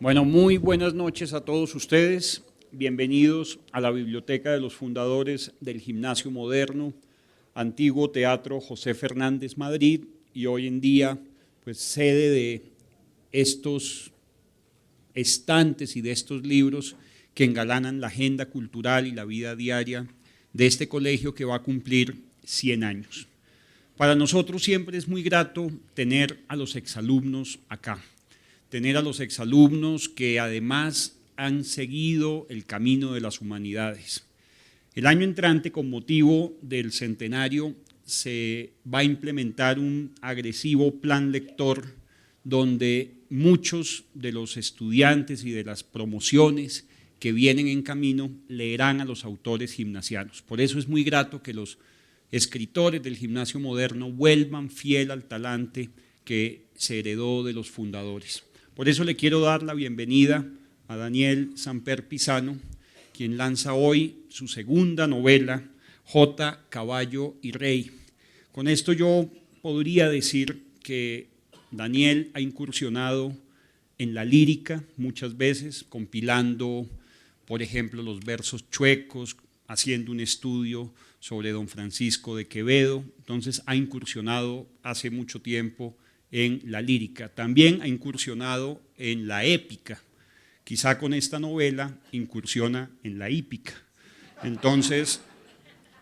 Bueno, muy buenas noches a todos ustedes. Bienvenidos a la Biblioteca de los Fundadores del Gimnasio Moderno, antiguo Teatro José Fernández Madrid, y hoy en día pues sede de estos estantes y de estos libros que engalanan la agenda cultural y la vida diaria de este colegio que va a cumplir 100 años. Para nosotros siempre es muy grato tener a los exalumnos acá, tener a los exalumnos que además han seguido el camino de las humanidades. El año entrante, con motivo del centenario, se va a implementar un agresivo plan lector donde muchos de los estudiantes y de las promociones que vienen en camino leerán a los autores gimnasianos. Por eso es muy grato que los escritores del Gimnasio Moderno vuelvan fiel al talante que se heredó de los fundadores. Por eso le quiero dar la bienvenida a Daniel Samper Pisano, quien lanza hoy su segunda novela, J, Caballo y Rey. Con esto yo podría decir que Daniel ha incursionado en la lírica muchas veces, compilando, por ejemplo, los versos chuecos, haciendo un estudio sobre don Francisco de Quevedo. Entonces ha incursionado hace mucho tiempo en la lírica, también ha incursionado en la épica, quizá con esta novela incursiona en la hípica. Entonces,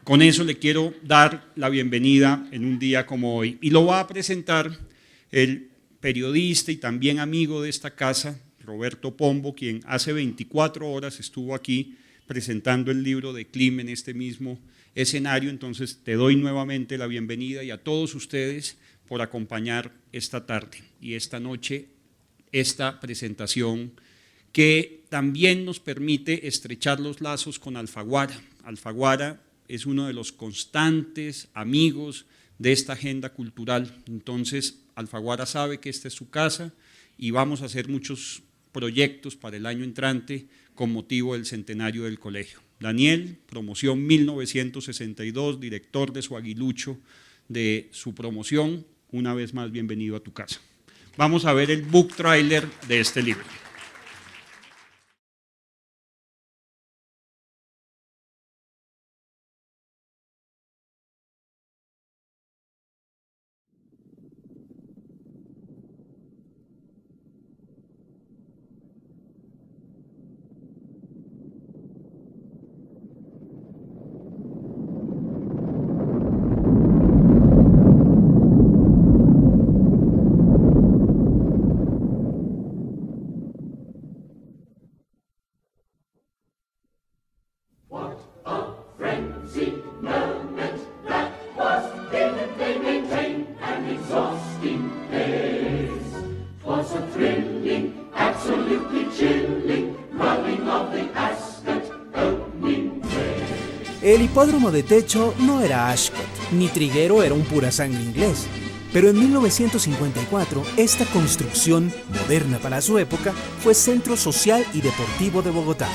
con eso le quiero dar la bienvenida en un día como hoy. Y lo va a presentar el periodista y también amigo de esta casa, Roberto Pombo, quien hace 24 horas estuvo aquí presentando el libro de Klim en este mismo escenario. Entonces, te doy nuevamente la bienvenida y a todos ustedes por acompañar esta tarde y esta noche esta presentación que también nos permite estrechar los lazos con Alfaguara. Alfaguara es uno de los constantes amigos de esta agenda cultural. Entonces, Alfaguara sabe que esta es su casa y vamos a hacer muchos proyectos para el año entrante con motivo del centenario del colegio. Daniel, promoción 1962, director de su aguilucho de su promoción. Una vez más, bienvenido a tu casa. Vamos a ver el book trailer de este libro. El hipódromo de techo no era Ascot, ni Triguero era un pura sangre inglés. Pero en 1954, esta construcción, moderna para su época, fue centro social y deportivo de Bogotá.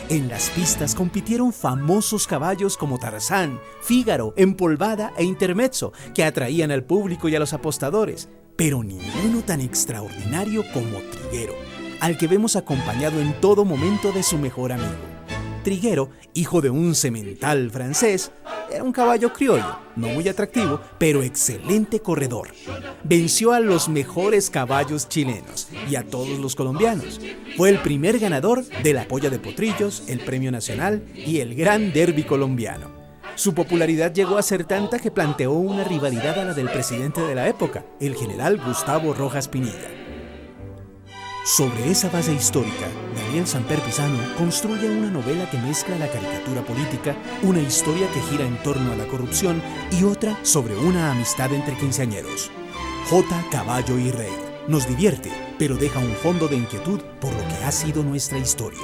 En las pistas compitieron famosos caballos como Tarzán, Fígaro, Empolvada e Intermezzo, que atraían al público y a los apostadores, pero ninguno tan extraordinario como Triguero, al que vemos acompañado en todo momento de su mejor amigo. Triguero, hijo de un semental francés, era un caballo criollo, no muy atractivo, pero excelente corredor. Venció a los mejores caballos chilenos y a todos los colombianos. Fue el primer ganador de la Polla de Potrillos, el Premio Nacional y el Gran Derby colombiano. Su popularidad llegó a ser tanta que planteó una rivalidad a la del presidente de la época, el general Gustavo Rojas Pinilla. Sobre esa base histórica, Daniel Samper Pisano construye una novela que mezcla la caricatura política, una historia que gira en torno a la corrupción y otra sobre una amistad entre quinceañeros. J, Caballo y Rey. Nos divierte, pero deja un fondo de inquietud por lo que ha sido nuestra historia.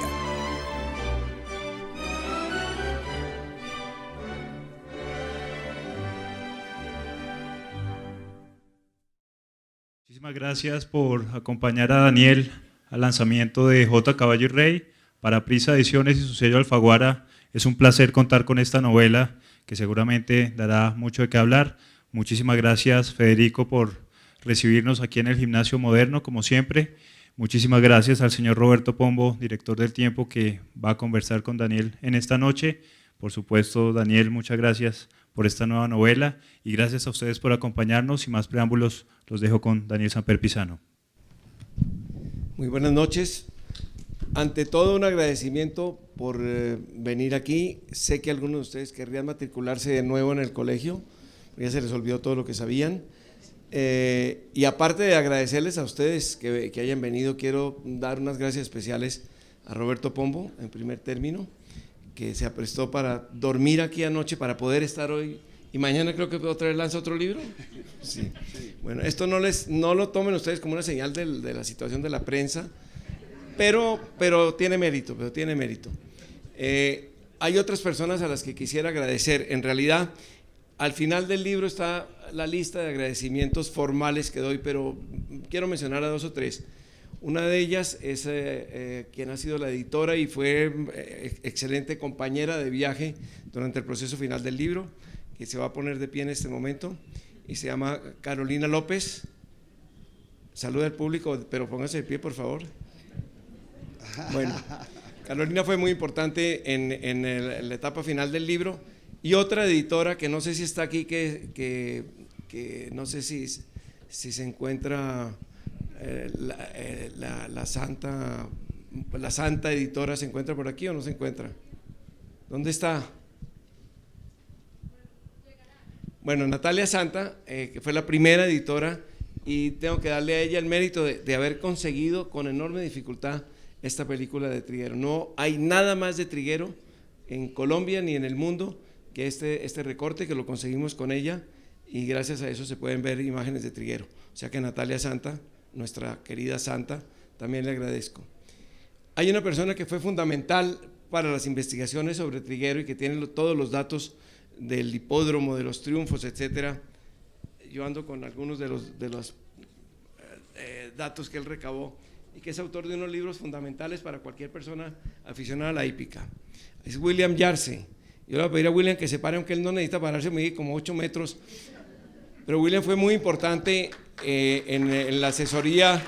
Muchísimas gracias por acompañar a Daniel al lanzamiento de J, Caballo y Rey. Para Prisa Ediciones y su sello Alfaguara, es un placer contar con esta novela que seguramente dará mucho de qué hablar. Muchísimas gracias, Federico, por recibirnos aquí en el Gimnasio Moderno, como siempre. Muchísimas gracias al señor Roberto Pombo, director del Tiempo, que va a conversar con Daniel en esta noche. Por supuesto, Daniel, muchas gracias por esta nueva novela y gracias a ustedes por acompañarnos. Sin más preámbulos, los dejo con Daniel Samper Pisano. Muy buenas noches. Ante todo, un agradecimiento por venir aquí. Sé que algunos de ustedes querrían matricularse de nuevo en el colegio, ya se les olvidó todo lo que sabían. Y aparte de agradecerles a ustedes que hayan venido, quiero dar unas gracias especiales a Roberto Pombo, en primer término, que se aprestó para dormir aquí anoche, para poder estar hoy, y mañana creo que otra vez lanza otro libro. Sí. Bueno, esto no lo tomen ustedes como una señal de la situación de la prensa, pero tiene mérito, hay otras personas a las que quisiera agradecer. En realidad, al final del libro está la lista de agradecimientos formales que doy, pero quiero mencionar a 2 o 3. Una de ellas es quien ha sido la editora y fue excelente compañera de viaje durante el proceso final del libro, que se va a poner de pie en este momento, y se llama Carolina López. Saluda al público, pero póngase de pie, por favor. Bueno, Carolina fue muy importante en la etapa final del libro. Y otra editora que no sé si está aquí, que no sé si se encuentra, la santa editora, ¿se encuentra por aquí o no se encuentra? ¿Dónde está? Bueno, Natalia Santa, que fue la primera editora, y tengo que darle a ella el mérito de haber conseguido con enorme dificultad esta película de Triguero. No hay nada más de Triguero en Colombia ni en el mundo que este recorte, que lo conseguimos con ella, y gracias a eso se pueden ver imágenes de Triguero. O sea que Natalia Santa, nuestra querida Santa, también le agradezco. Hay una persona que fue fundamental para las investigaciones sobre Triguero y que tiene todos los datos del hipódromo, de los triunfos, etcétera. Yo ando con algunos de los datos que él recabó, y que es autor de unos libros fundamentales para cualquier persona aficionada a la hípica. Es William Yarse. Yo le voy a pedir a William que se pare, aunque él no necesita pararse, mide como 8 metros, pero William fue muy importante en la asesoría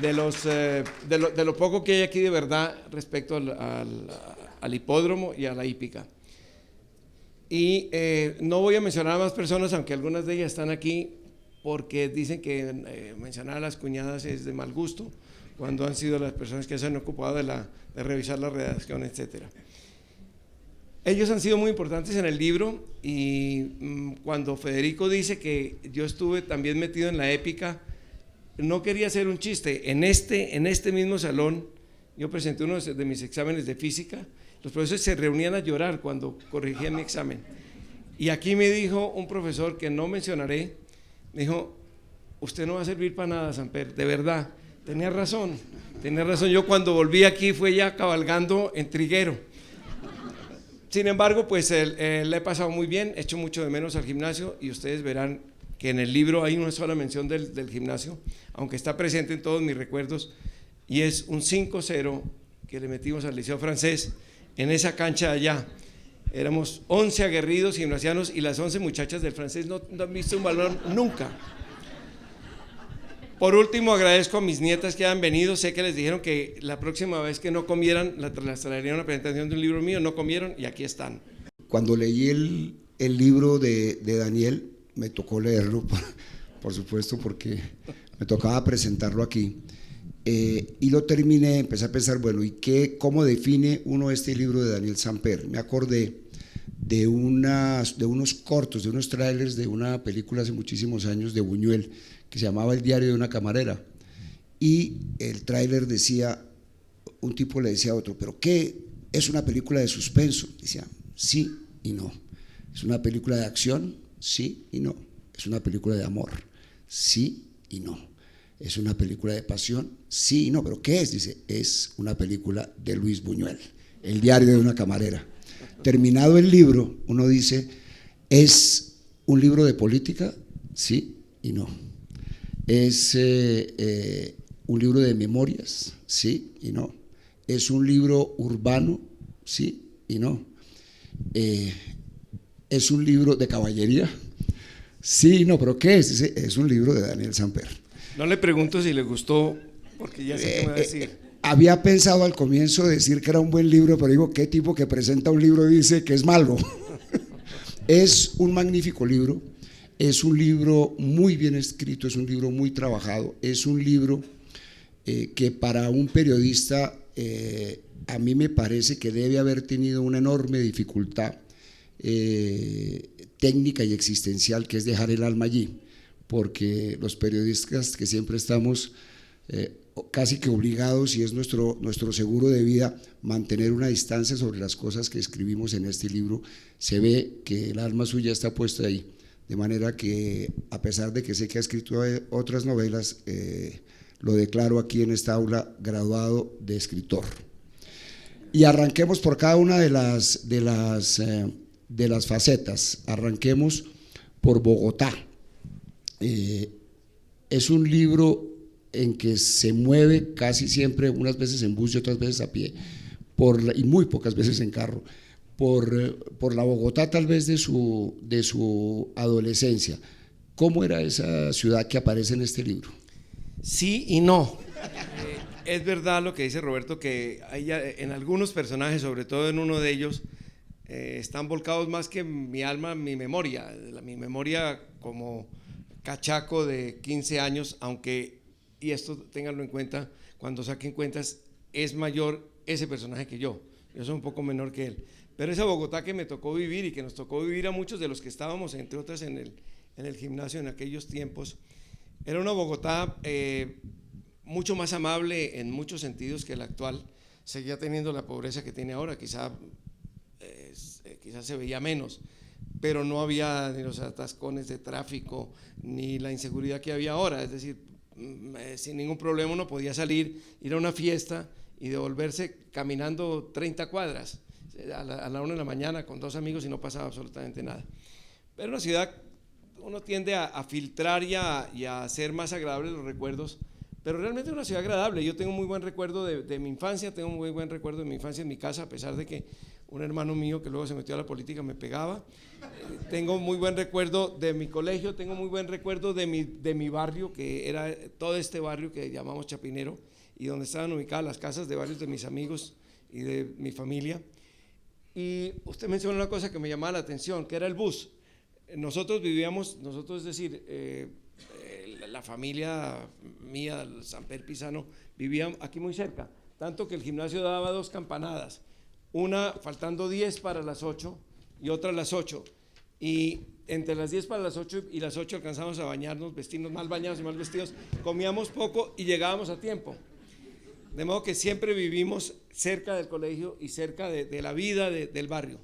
de lo poco que hay aquí de verdad respecto al hipódromo y a la hípica. Y no voy a mencionar a más personas, aunque algunas de ellas están aquí, porque dicen que mencionar a las cuñadas es de mal gusto, cuando han sido las personas que se han ocupado de revisar la redacción, etcétera. Ellos han sido muy importantes en el libro, y cuando Federico dice que yo estuve también metido en la épica, no quería hacer un chiste. En este mismo salón yo presenté uno de mis exámenes de física. Los profesores se reunían a llorar cuando corregía mi examen, y aquí me dijo un profesor que no mencionaré, me dijo: usted no va a servir para nada, Samper, de verdad. Tenía razón. Yo cuando volví aquí fue ya cabalgando en Triguero. Sin embargo, pues le he pasado muy bien, he hecho mucho de menos al gimnasio, y ustedes verán que en el libro hay una sola mención del gimnasio, aunque está presente en todos mis recuerdos, y es un 5-0 que le metimos al Liceo Francés en esa cancha allá. Éramos 11 aguerridos gimnasianos, y las 11 muchachas del Francés no han visto un balón nunca. Por último, agradezco a mis nietas que han venido. Sé que les dijeron que la próxima vez que no comieran, las traería una presentación de un libro mío. No comieron y aquí están. Cuando leí el libro de Daniel, me tocó leerlo, por supuesto, porque me tocaba presentarlo aquí. Y lo terminé, empecé a pensar, bueno, ¿y cómo define uno este libro de Daniel Samper? Me acordé de unos cortos, de unos trailers de una película hace muchísimos años de Buñuel, que se llamaba El diario de una camarera, y el tráiler decía, un tipo le decía a otro: ¿pero qué? ¿Es una película de suspenso? Decía, sí y no. ¿Es una película de acción? Sí y no. ¿Es una película de amor? Sí y no. ¿Es una película de pasión? Sí y no. ¿Pero qué es? Dice, es una película de Luis Buñuel, El diario de una camarera. Terminado el libro, uno dice, ¿es un libro de política? Sí y no. ¿Es un libro de memorias? Sí y no. ¿Es un libro urbano? Sí y no. ¿Es un libro de caballería? Sí y no. ¿Pero qué es? Dice, es un libro de Daniel Samper. No le pregunto si le gustó porque ya sé qué me va a decir. Había pensado al comienzo decir que era un buen libro, pero digo, ¿qué tipo que presenta un libro dice que es malo? Es un magnífico libro, es un libro muy bien escrito, es un libro muy trabajado, es un libro que para un periodista a mí me parece que debe haber tenido una enorme dificultad técnica y existencial, que es dejar el alma allí, porque los periodistas que siempre estamos casi que obligados, y es nuestro seguro de vida, mantener una distancia sobre las cosas que escribimos en este libro, se ve que el alma suya está puesta ahí, de manera que a pesar de que sé que ha escrito otras novelas, lo declaro aquí en esta aula graduado de escritor. Y arranquemos por cada una de las facetas. Arranquemos por Bogotá. Es un libro en que se mueve casi siempre, unas veces en bus y otras veces a pie, y muy pocas veces en carro, por la Bogotá tal vez de su adolescencia. ¿Cómo era esa ciudad que aparece en este libro? Sí y no. Es verdad lo que dice Roberto, que hay en algunos personajes, sobre todo en uno de ellos, están volcados más que mi alma, mi memoria como cachaco de 15 años, aunque, y esto ténganlo en cuenta, cuando saquen cuentas, es mayor ese personaje que yo soy un poco menor que él, pero esa Bogotá que me tocó vivir y que nos tocó vivir a muchos de los que estábamos, entre otras, en el gimnasio en aquellos tiempos, era una Bogotá mucho más amable en muchos sentidos que la actual. Seguía teniendo la pobreza que tiene ahora, quizás se veía menos, pero no había ni los atascones de tráfico ni la inseguridad que había ahora. Es decir, sin ningún problema uno podía salir, ir a una fiesta y devolverse caminando 30 cuadras a la 1 de la mañana con 2 amigos y no pasaba absolutamente nada. Pero en una ciudad uno tiende a filtrar y a hacer más agradables los recuerdos, pero realmente es una ciudad agradable. Yo tengo muy buen recuerdo de mi infancia, tengo muy buen recuerdo de mi infancia en mi casa, a pesar de que un hermano mío que luego se metió a la política me pegaba. Tengo muy buen recuerdo de mi colegio, tengo muy buen recuerdo de mi barrio, que era todo este barrio que llamamos Chapinero, y donde estaban ubicadas las casas de varios de mis amigos y de mi familia. Y usted mencionó una cosa que me llamaba la atención, que era el bus. Nosotros, es decir, la familia mía, Samper Pisano, vivía aquí muy cerca, tanto que el gimnasio daba 2 campanadas, una faltando 10 para las 8 y otra a las 8, y entre las 10 para las 8 y las 8 alcanzamos a bañarnos, vestirnos mal bañados y mal vestidos, comíamos poco y llegábamos a tiempo, de modo que siempre vivimos cerca del colegio y cerca de la vida del barrio.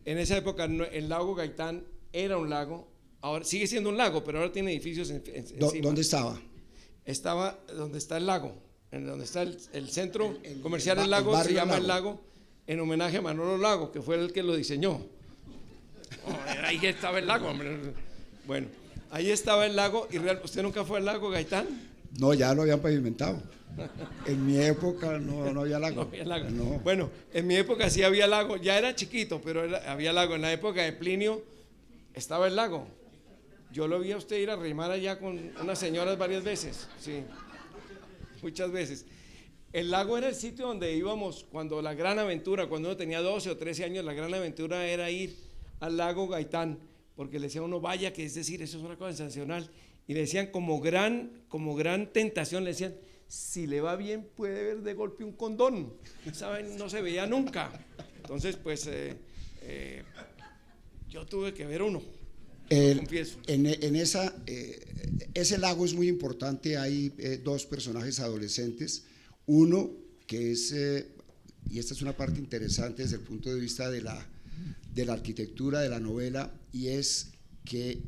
En esa época el lago Gaitán era un lago, ahora sigue siendo un lago, pero ahora tiene edificios encima. ¿Dónde estaba? Estaba donde está el lago, donde está el centro comercial del lago, se llama El Lago, en homenaje a Manolo Lago, que fue el que lo diseñó. Ahí estaba el lago, hombre. Bueno, ahí estaba el lago. ¿Y usted nunca fue al lago Gaitán? No, ya lo habían pavimentado. En mi época no había lago. No había lago. No. Bueno, en mi época sí había lago, ya era chiquito, pero había lago. En la época de Plinio estaba el lago. Yo lo vi a usted ir a remar allá con unas señoras varias veces, sí, muchas veces. El lago era el sitio donde íbamos cuando la gran aventura, cuando uno tenía 12 o 13 años, la gran aventura era ir al lago Gaitán, porque le decía a uno, vaya, que es decir, eso es una cosa sensacional, y le decían como gran tentación, le decían, si le va bien puede ver de golpe un condón, ¿saben? No se veía nunca. Entonces, pues, yo tuve que ver uno. Confieso. Ese lago es muy importante. Hay 2 personajes adolescentes, uno que es, y esta es una parte interesante desde el punto de vista de la arquitectura de la novela, y es que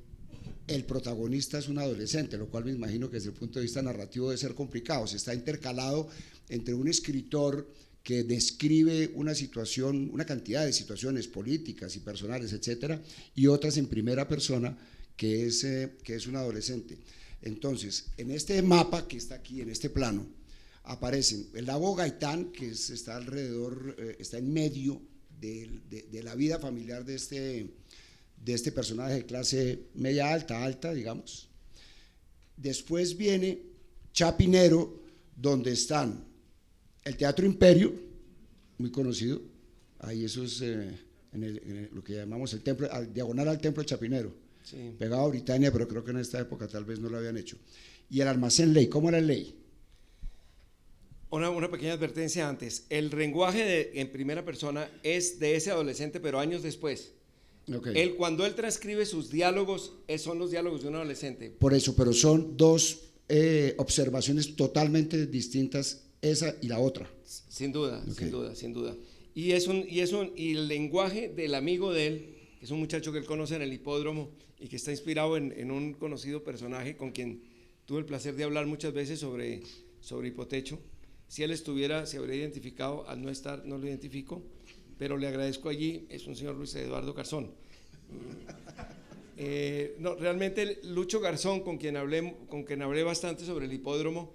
el protagonista es un adolescente, lo cual me imagino que desde el punto de vista narrativo debe ser complicado. Se está intercalado entre un escritor que describe una situación, una cantidad de situaciones políticas y personales, etcétera, y otras en primera persona, que es un adolescente. Entonces, en este mapa que está aquí, en este plano, aparecen el lago Gaitán, que está alrededor, está en medio de la vida familiar de este personaje de clase media alta, digamos. Después viene Chapinero, donde están el Teatro Imperio, muy conocido, ahí eso es lo que llamamos el templo, diagonal al Templo Chapinero, sí, pegado a Britania, pero creo que en esta época tal vez no lo habían hecho. Y el Almacén Ley, ¿cómo era el Ley? Una pequeña advertencia antes, el lenguaje en primera persona es de ese adolescente, pero años después. Okay. Cuando él transcribe sus diálogos, son los diálogos de un adolescente. Por eso, pero son dos observaciones totalmente distintas, esa y la otra. Sin duda, okay, sin duda. Y el lenguaje del amigo de él, que es un muchacho que él conoce en el hipódromo y que está inspirado en un conocido personaje con quien tuve el placer de hablar muchas veces sobre Hipotecho. Si él estuviera, se habría identificado. Al no estar, no lo identifico, pero le agradezco allí. Es un señor Luis Eduardo Garzón. No, realmente Lucho Garzón, con quien hablé bastante sobre el hipódromo,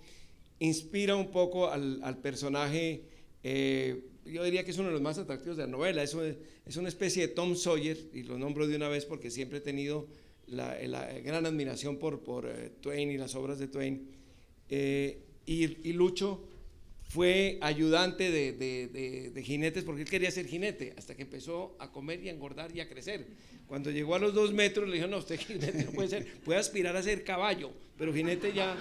inspira un poco al personaje. Yo diría que es uno de los más atractivos de la novela. Es una especie de Tom Sawyer, y lo nombro de una vez porque siempre he tenido la gran admiración por Twain y las obras de Twain. Y Lucho fue ayudante de jinetes porque él quería ser jinete, hasta que empezó a comer y a engordar y a crecer. Cuando llegó a los 2 metros le dijo: no, usted jinete no puede ser, puede aspirar a ser caballo, pero jinete ya.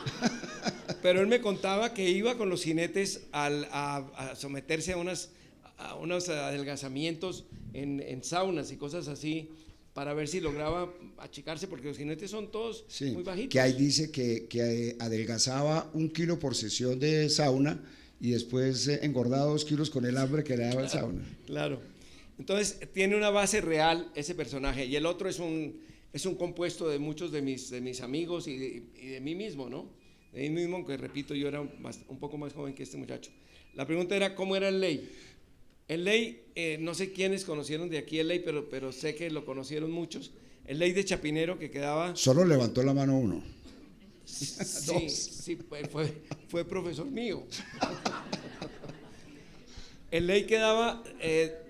Pero él me contaba que iba con los jinetes a someterse a unos adelgazamientos en saunas y cosas así, para ver si lograba achicarse, porque los jinetes son todos muy bajitos. Que ahí dice que adelgazaba 1 kilo por sesión de sauna, y después engordaba 2 kilos con el hambre que le daba el sauna. Claro. Entonces tiene una base real ese personaje, y el otro es un compuesto de muchos de mis amigos y de mí mismo, ¿no? De mí mismo, que repito, yo era un poco más joven que este muchacho. La pregunta era, ¿cómo era el Ley? El Ley, no sé quiénes conocieron de aquí el Ley, pero sé que lo conocieron muchos. El Ley de Chapinero, que quedaba... Solo levantó la mano uno. Sí, fue profesor mío. El Ley quedaba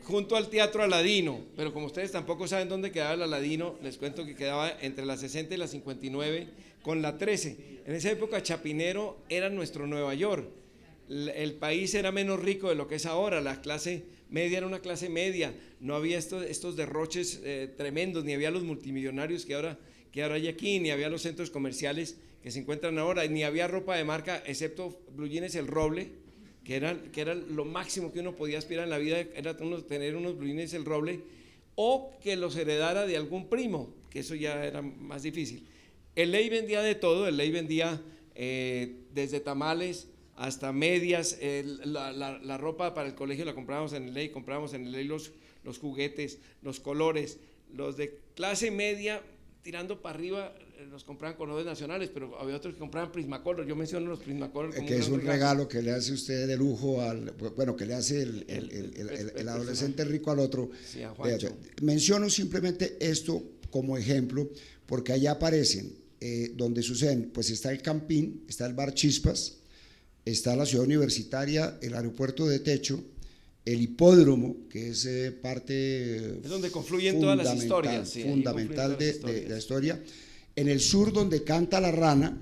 junto al Teatro Aladino, pero como ustedes tampoco saben dónde quedaba el Aladino, les cuento que quedaba entre la 60 y la 59 con la 13. En esa época Chapinero era nuestro Nueva York. El país era menos rico de lo que es ahora, la clase media era una clase media, no había estos derroches tremendos, ni había los multimillonarios que ahora hay aquí, ni había los centros comerciales que se encuentran ahora, ni había ropa de marca, excepto Blue Jeans El Roble, que era lo máximo que uno podía aspirar en la vida, era tener unos Blue Jeans El Roble, o que los heredara de algún primo, que eso ya era más difícil. El Ley vendía de todo, el Ley vendía desde tamales hasta medias, la ropa para el colegio la comprábamos en el Ley, los juguetes, los colores, los de clase media tirando para arriba los compraban con colores nacionales, pero había otros que compraban Prismacolor. Yo menciono los Prismacolor como que es un regalo que le hace usted de lujo que le hace el adolescente rico al otro. Sí, a Juancho. Menciono simplemente esto como ejemplo, porque allá aparecen donde suceden, pues está el Campín, está el Bar Chispas, está la Ciudad Universitaria, el Aeropuerto de Techo, el Hipódromo, que es parte... Es donde confluyen todas las historias. Sí, fundamental de la historia. En el sur, donde canta la rana,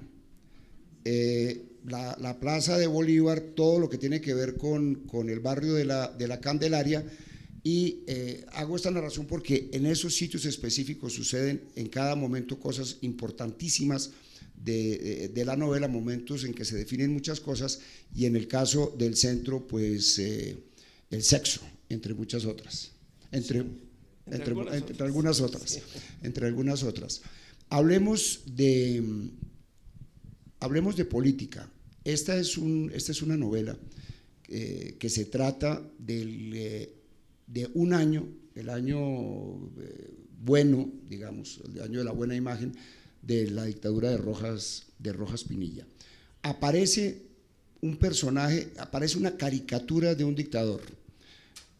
la Plaza de Bolívar, todo lo que tiene que ver con el barrio de la Candelaria, y hago esta narración porque en esos sitios específicos suceden en cada momento cosas importantísimas de la novela, momentos en que se definen muchas cosas, y en el caso del centro, pues el sexo, entre muchas otras, entre algunas otras. Hablemos de política. Esta es una novela que se trata de un año, el año bueno, digamos, el año de la buena imagen de la dictadura de Rojas Pinilla. Aparece un personaje, aparece una caricatura de un dictador.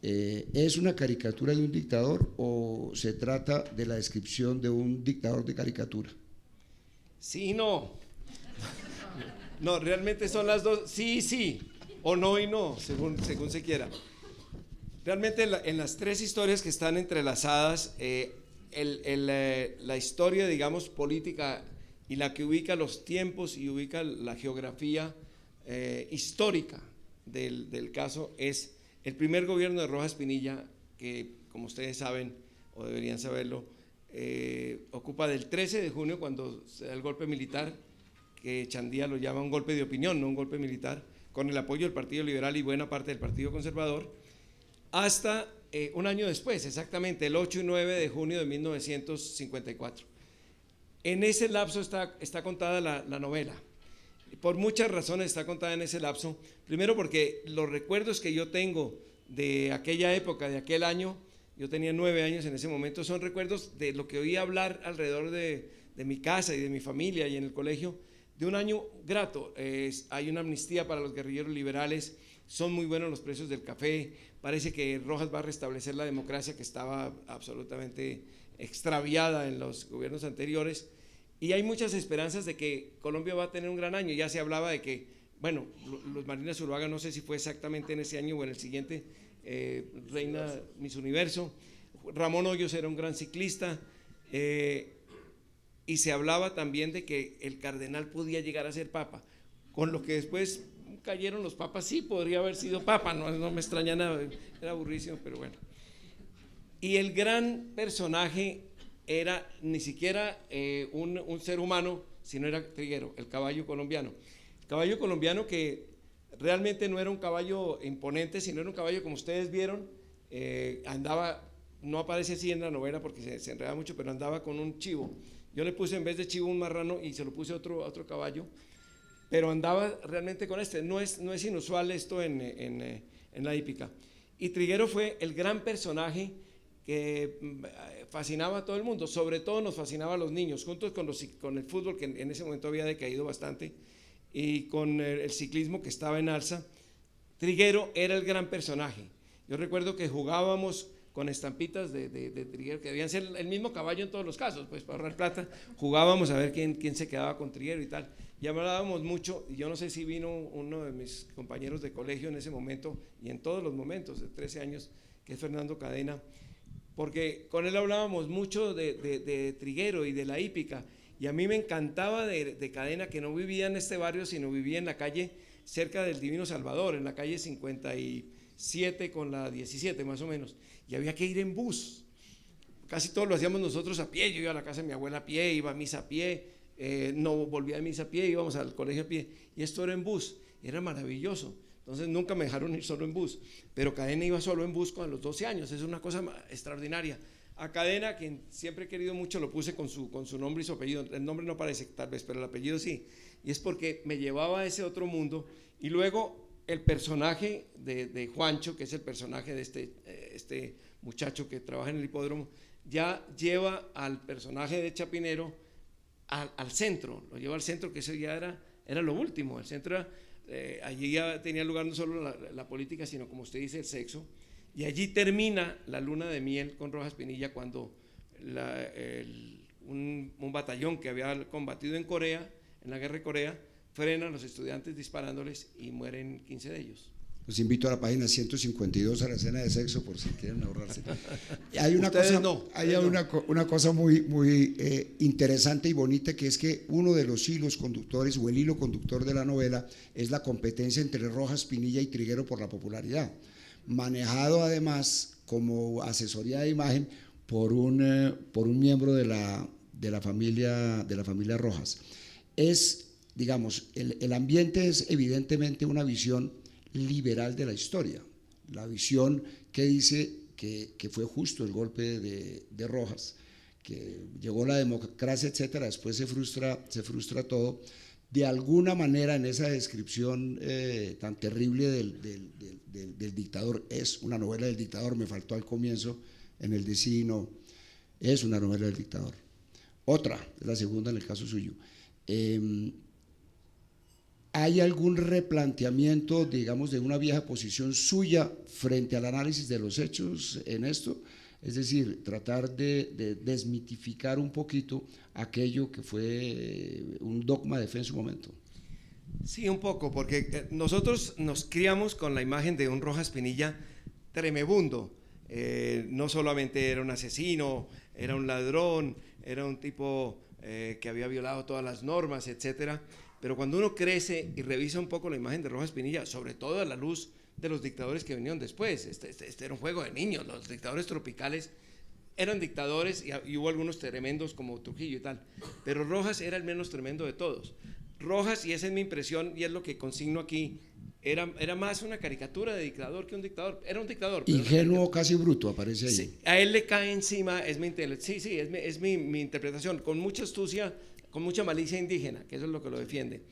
¿Es una caricatura de un dictador o se trata de la descripción de un dictador de caricatura? Sí y no. No, realmente son las dos, sí, o no y no, según se quiera. Realmente en las 3 historias que están entrelazadas, la historia, digamos, política, y la que ubica los tiempos y ubica la geografía histórica del caso es el primer gobierno de Rojas Pinilla, que como ustedes saben o deberían saberlo, ocupa del 13 de junio cuando se da el golpe militar, que Chandía lo llama un golpe de opinión, no un golpe militar, con el apoyo del Partido Liberal y buena parte del Partido Conservador, hasta un año después, exactamente el 8 y 9 de junio de 1954. En ese lapso está contada la novela. Por muchas razones está contada en ese lapso. Primero porque los recuerdos que yo tengo de aquella época, de aquel año, yo tenía 9 años en ese momento, son recuerdos de lo que oí hablar alrededor de mi casa y de mi familia y en el colegio, de un año grato. Hay una amnistía para los guerrilleros liberales, son muy buenos los precios del café, parece que Rojas va a restablecer la democracia que estaba absolutamente extraviada en los gobiernos anteriores, y hay muchas esperanzas de que Colombia va a tener un gran año. Ya se hablaba de que, bueno, los Marina Zuluaga, no sé si fue exactamente en ese año o en el siguiente, reina Miss Universo, Ramón Hoyos era un gran ciclista, y se hablaba también de que el cardenal podía llegar a ser papa, con lo que después cayeron los papas. Sí, podría haber sido papa, no me extraña nada, era aburrísimo, pero bueno. Y el gran personaje era ni siquiera un ser humano, sino era Triguero, el caballo colombiano. El caballo colombiano que realmente no era un caballo imponente, sino era un caballo, como ustedes vieron, andaba, no aparece así en la novela porque se enreda mucho, pero andaba con un chivo. Yo le puse en vez de chivo un marrano y se lo puse a otro caballo, pero andaba realmente con este. No es inusual esto en la hípica. Y Triguero fue el gran personaje que fascinaba a todo el mundo, sobre todo nos fascinaba a los niños, juntos con el fútbol, que en ese momento había decaído bastante, y con el ciclismo que estaba en alza. Triguero era el gran personaje. Yo recuerdo que jugábamos con estampitas de Triguero, que debían ser el mismo caballo en todos los casos, pues para ahorrar plata, jugábamos a ver quién se quedaba con Triguero y tal. Y hablábamos mucho, y yo no sé si vino uno de mis compañeros de colegio en ese momento, y en todos los momentos, de 13 años, que es Fernando Cadena, porque con él hablábamos mucho de Triguero y de la hípica, y a mí me encantaba de Cadena, que no vivía en este barrio, sino vivía en la calle cerca del Divino Salvador, en la calle 57 con la 17 más o menos, y había que ir en bus. Casi todo lo hacíamos nosotros a pie. Yo iba a la casa de mi abuela a pie, iba a misa a pie, no volvía de misa a pie, íbamos al colegio a pie, y esto era en bus, era maravilloso. Entonces nunca me dejaron ir solo en bus, pero Cadena iba solo en bus a los 12 años, es una cosa extraordinaria. A Cadena, quien siempre he querido mucho, lo puse con su nombre y su apellido. El nombre no aparece tal vez, pero el apellido sí, y es porque me llevaba a ese otro mundo. Y luego el personaje de Juancho, que es el personaje de este muchacho que trabaja en el hipódromo, ya lleva al personaje de Chapinero al centro, lo lleva al centro, que eso ya era lo último. El centro era, allí ya tenía lugar no solo la política, sino, como usted dice, el sexo, y allí termina la luna de miel con Rojas Pinilla cuando un batallón que había combatido en Corea, en la guerra de Corea, frenan a los estudiantes disparándoles y mueren 15 de ellos. Los invito a la página 152 a la escena de sexo por si quieren ahorrarse. Hay una cosa muy interesante y bonita, que es que uno de los hilos conductores o el hilo conductor de la novela es la competencia entre Rojas Pinilla y Triguero por la popularidad, manejado además como asesoría de imagen por un miembro de la familia Rojas. Digamos, el ambiente es evidentemente una visión liberal de la historia, la visión que dice que fue justo el golpe de Rojas, que llegó la democracia, etcétera, después se frustra todo. De alguna manera, en esa descripción tan terrible del dictador, es una novela del dictador, me faltó al comienzo en el decino, es una novela del dictador. Otra, es la segunda en el caso suyo. ¿Hay algún replanteamiento, digamos, de una vieja posición suya frente al análisis de los hechos en esto? Es decir, tratar de desmitificar un poquito aquello que fue un dogma de fe en su momento. Sí, un poco, porque nosotros nos criamos con la imagen de un Rojas Pinilla tremebundo. No solamente era un asesino, era un ladrón, era un tipo que había violado todas las normas, etcétera. Pero cuando uno crece y revisa un poco la imagen de Rojas Pinilla, sobre todo a la luz de los dictadores que vinieron después, este era un juego de niños. Los dictadores tropicales eran dictadores y hubo algunos tremendos como Trujillo y tal, pero Rojas era el menos tremendo de todos. Rojas, y esa es mi impresión y es lo que consigno aquí, era más una caricatura de dictador que un dictador. Era un dictador. Ingenuo, casi bruto, aparece ahí. Sí, a él le cae encima, es mi interpretación, con mucha astucia, con mucha malicia indígena, que eso es lo que lo defiende.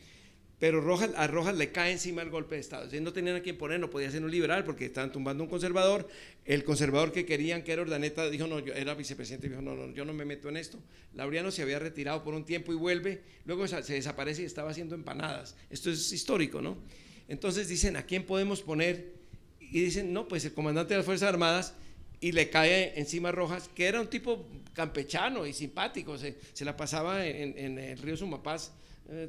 Pero a Rojas le cae encima el golpe de Estado. No tenían a quien poner, no podía ser un liberal porque estaban tumbando un conservador. El conservador que querían, que era Urdaneta, dijo no, yo era vicepresidente, dijo no, yo no me meto en esto. Laureano se había retirado por un tiempo y vuelve, luego se desaparece y estaba haciendo empanadas. Esto es histórico, ¿no? Entonces dicen, ¿a quién podemos poner? Y dicen, no, pues el comandante de las Fuerzas Armadas, y le cae encima Rojas, que era un tipo campechano y simpático, se la pasaba en el río Sumapaz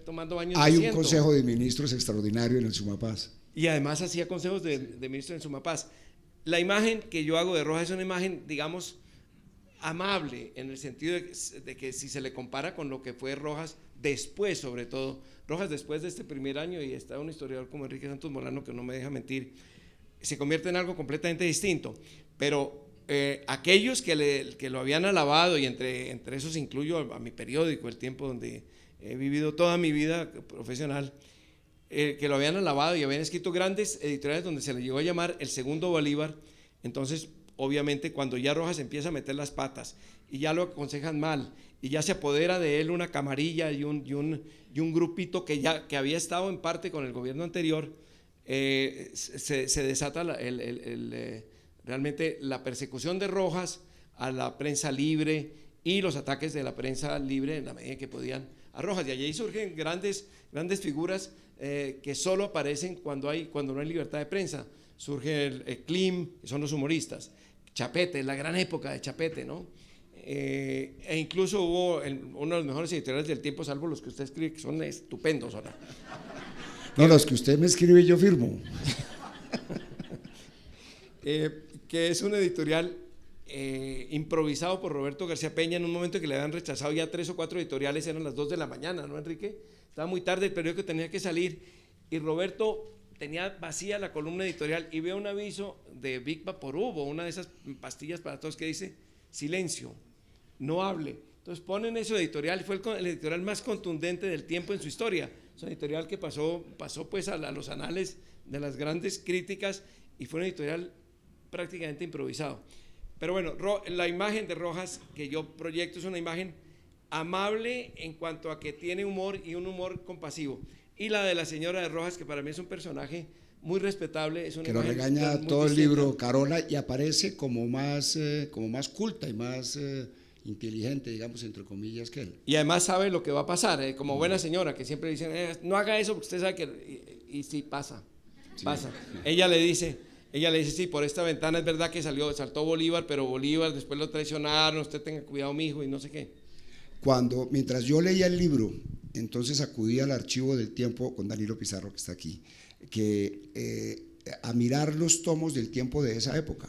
tomando baños. Hay un consejo de ministros extraordinario en el Sumapaz. Y además hacía consejos de ministros en Sumapaz. La imagen que yo hago de Rojas es una imagen, digamos, amable, en el sentido de que si se le compara con lo que fue Rojas después, sobre todo, Rojas después de este primer año, y está un historiador como Enrique Santos Molano que no me deja mentir, se convierte en algo completamente distinto. Pero aquellos que lo habían alabado, y entre esos incluyo a mi periódico, El Tiempo, donde he vivido toda mi vida profesional, que lo habían alabado y habían escrito grandes editoriales donde se le llegó a llamar el segundo Bolívar. Entonces, obviamente, cuando ya Rojas empieza a meter las patas y ya lo aconsejan mal y ya se apodera de él una camarilla y un grupito que había estado en parte con el gobierno anterior, se desata realmente la persecución de Rojas a la prensa libre y los ataques de la prensa libre en la medida que podían a Rojas. Y allí surgen grandes figuras que solo aparecen cuando no hay libertad de prensa. Surge el CLIM, que son los humoristas, Chapete, la gran época de Chapete, ¿no? E incluso hubo uno de los mejores editoriales del tiempo, salvo los que usted escribe, que son estupendos ahora. No, los que usted me escribe yo firmo. Que es un editorial improvisado por Roberto García Peña en un momento que le habían rechazado ya 3 o 4 editoriales, eran las 2 de la mañana, ¿no, Enrique? Estaba muy tarde, el periódico tenía que salir y Roberto tenía vacía la columna editorial y ve un aviso de Big Vaporub, una de esas pastillas para todos que dice silencio, no hable. Entonces ponen eso de editorial, fue el editorial más contundente del tiempo en su historia. Es un editorial que pasó pues a los anales de las grandes críticas y fue un editorial prácticamente improvisado. Pero bueno, la imagen de Rojas que yo proyecto es una imagen amable en cuanto a que tiene humor y un humor compasivo. Y la de la señora de Rojas, que para mí es un personaje muy respetable, es una que lo regaña todo el libro Carola y aparece como más culta y más inteligente, digamos, entre comillas, que él. Y además sabe lo que va a pasar, como buena señora, que siempre dicen, no haga eso porque usted sabe que... Y sí, pasa. Ella le dice, sí, por esta ventana es verdad que saltó Bolívar, pero Bolívar después lo traicionaron, usted tenga cuidado, mijo, y no sé qué. Mientras yo leía el libro, entonces acudí al archivo del Tiempo con Danilo Pizarro, que está aquí, a mirar los tomos del Tiempo de esa época.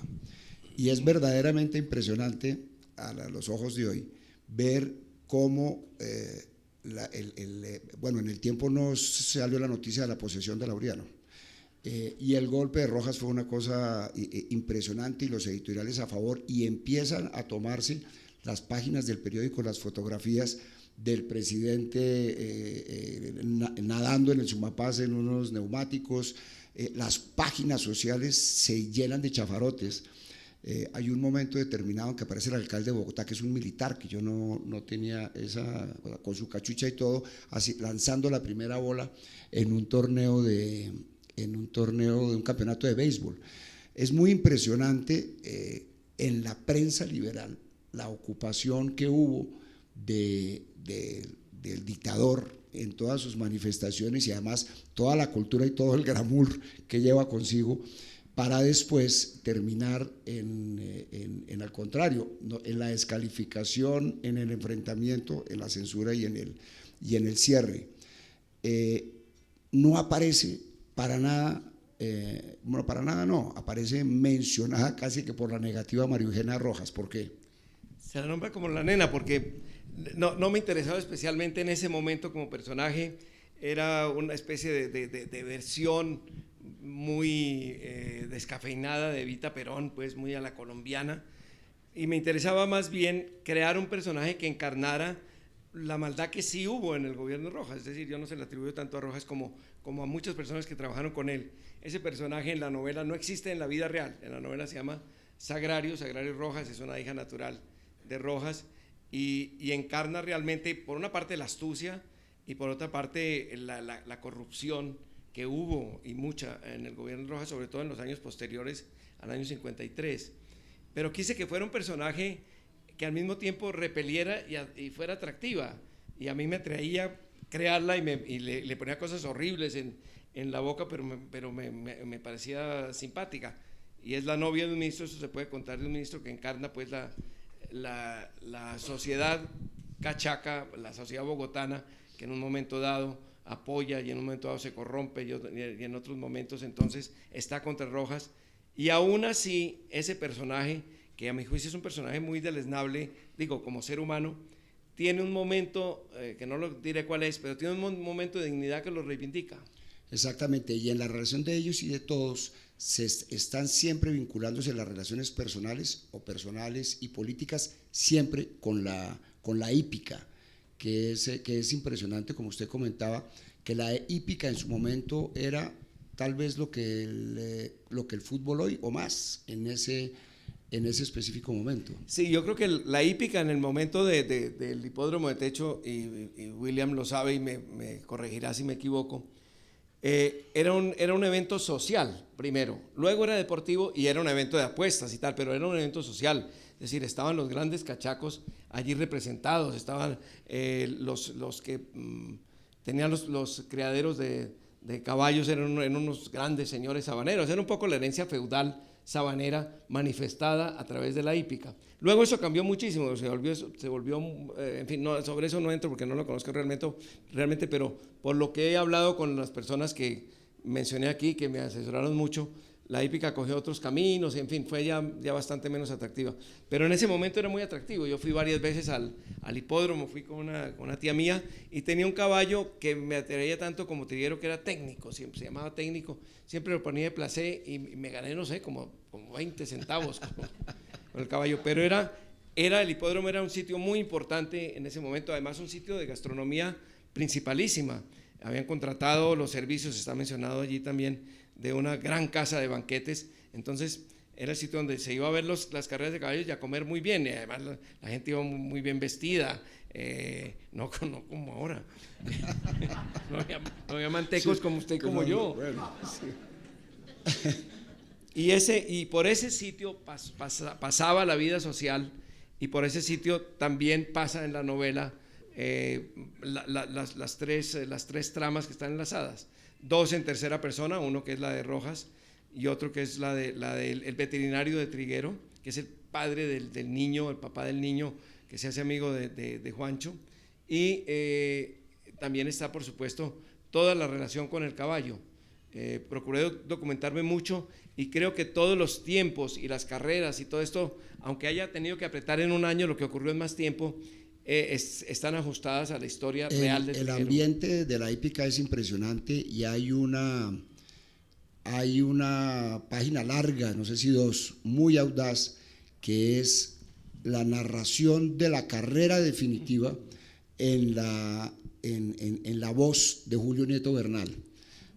Y es verdaderamente impresionante a los ojos de hoy ver cómo, en el Tiempo no salió la noticia de la posesión de Laureano. Y el golpe de Rojas fue una cosa impresionante y los editoriales a favor, y empiezan a tomarse las páginas del periódico, las fotografías del presidente nadando en el Sumapaz en unos neumáticos, las páginas sociales se llenan de chafarotes. Hay un momento determinado en que aparece el alcalde de Bogotá, que es un militar, que yo no tenía con su cachucha y todo, así, lanzando la primera bola en un torneo de un campeonato de béisbol. Es muy impresionante en la prensa liberal la ocupación que hubo del dictador en todas sus manifestaciones y además toda la cultura y todo el glamour que lleva consigo, para después terminar en al contrario, en la descalificación, en el enfrentamiento, en la censura y en el cierre. No aparece para nada, aparece mencionada casi que por la negativa María Eugenia Rojas. ¿Por qué? Se la nombra como la nena porque no me interesaba especialmente en ese momento como personaje. Era una especie de versión muy descafeinada de Evita Perón, pues muy a la colombiana, y me interesaba más bien crear un personaje que encarnara la maldad que sí hubo en el gobierno de Rojas. Es decir, yo no se le atribuyo tanto a Rojas como a muchas personas que trabajaron con él. Ese personaje en la novela no existe en la vida real. En la novela se llama Sagrario Rojas, es una hija natural de Rojas, y encarna realmente, por una parte, la astucia y por otra parte la corrupción que hubo, y mucha, en el gobierno de Rojas, sobre todo en los años posteriores al año 53. Pero quise que fuera un personaje que al mismo tiempo repeliera y fuera atractiva, y a mí me atraía crearla, y le ponía cosas horribles en la boca, pero me parecía simpática. Y es la novia de un ministro, eso se puede contar, de un ministro que encarna pues la sociedad cachaca, la sociedad bogotana, que en un momento dado apoya y en un momento dado se corrompe, y en otros momentos entonces está contra Rojas. Y aún así, ese personaje, que a mi juicio es un personaje muy deleznable, digo, como ser humano, tiene un momento, que no lo diré cuál es, pero tiene un momento de dignidad que lo reivindica. Exactamente, y en la relación de ellos y de todos, están siempre vinculándose las relaciones personales y políticas, siempre con la hípica, que es impresionante, como usted comentaba, que la hípica en su momento era tal vez lo que el fútbol hoy, o más, en ese específico momento. Sí, yo creo que la hípica en el momento del hipódromo de techo, y William lo sabe y me corregirá si me equivoco, era un evento social primero, luego era deportivo y era un evento de apuestas y tal, pero era un evento social. Es decir, estaban los grandes cachacos allí representados, estaban los que tenían los criaderos de caballos, eran unos grandes señores sabaneros, era un poco la herencia feudal sabanera manifestada a través de la hípica. Luego eso cambió muchísimo, se volvió en fin, no, sobre eso no entro porque no lo conozco realmente, pero por lo que he hablado con las personas que mencioné aquí, que me asesoraron mucho, la hípica cogió otros caminos, en fin, fue ya bastante menos atractiva. Pero en ese momento era muy atractivo. Yo fui varias veces al hipódromo, fui con una tía mía, y tenía un caballo que me atraía tanto como triguero, que era técnico, siempre se llamaba técnico, siempre lo ponía de placé, y me gané, no sé, como 20 centavos con el caballo. Pero el hipódromo era un sitio muy importante en ese momento, además un sitio de gastronomía principalísima. Habían contratado los servicios, está mencionado allí también, de una gran casa de banquetes. Entonces era el sitio donde se iba a ver las carreras de caballos y a comer muy bien, y además la gente iba muy bien vestida, no como ahora. no había mantecos, sí, como usted y como yo. Bueno, sí. Y por ese sitio pasaba la vida social, y por ese sitio también pasa en la novela las tres tramas que están enlazadas, dos en tercera persona, uno que es la de Rojas y otro que es la del veterinario de Triguero, que es el padre del niño, el papá del niño, que se hace amigo de Juancho, y también está, por supuesto, toda la relación con el caballo. Procuré documentarme mucho, y creo que todos los tiempos y las carreras y todo esto, aunque haya tenido que apretar en un año lo que ocurrió en más tiempo, están ajustadas a la historia real del Triguero. El ambiente de la hípica es impresionante, y hay una página larga, no sé si dos, muy audaz, que es la narración de la carrera definitiva en la voz de Julio Nieto Bernal,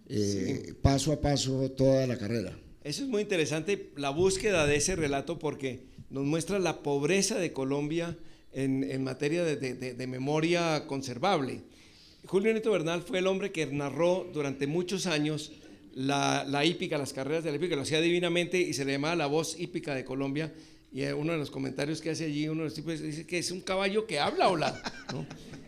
sí, paso a paso toda la carrera. Eso es muy interesante, la búsqueda de ese relato, porque nos muestra la pobreza de Colombia en materia de memoria conservable. Julio Nieto Bernal fue el hombre que narró durante muchos años la hípica, las carreras de la hípica, lo hacía divinamente, y se le llamaba la voz hípica de Colombia. Y uno de los comentarios que hace allí, uno de los tipos dice que es un caballo que habla, ¿no?